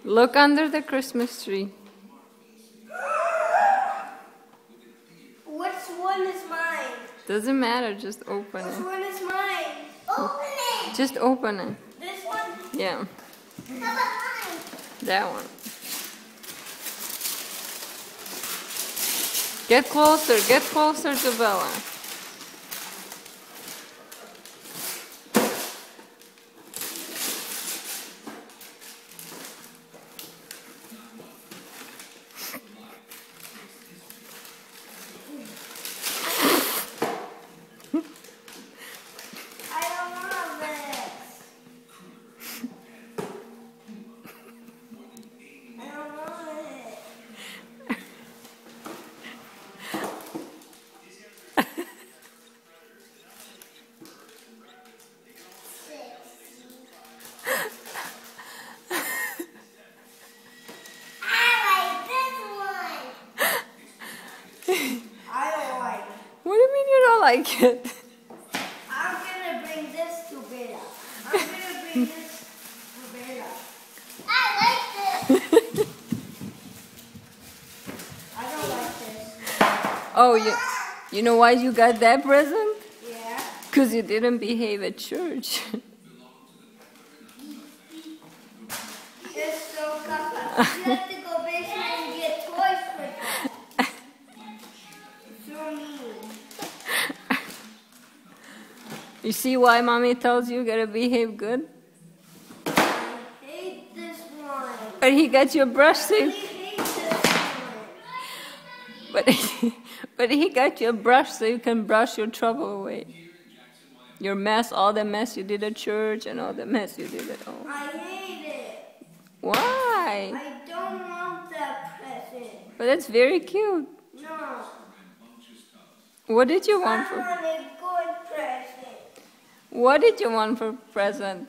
Look under the Christmas tree. Which one is mine? Doesn't matter, just open Which it. one is mine? Open it! Just open it. This one? Yeah, How about mine? that one. Get closer to Bella. I don't want this. I don't want it. I don't like it. What do you mean you don't like it? I'm gonna bring this to Bella. I'm gonna bring this to Bella. I like this. I don't like this. Oh, you know why you got that present? Yeah. Because you didn't behave at church. It's so tough. You have to go basement and get toys for them. So mean. You see why mommy tells you gotta behave good? I hate this one. But he got your brush I so really you, hate this one. but he got your brush so you can brush your trouble away. Your mess, all the mess you did at church and all the mess you did at home. I hate it. Why? I don't want that present. But that's very cute. No. What did you want I for want a good present. What did you want for present?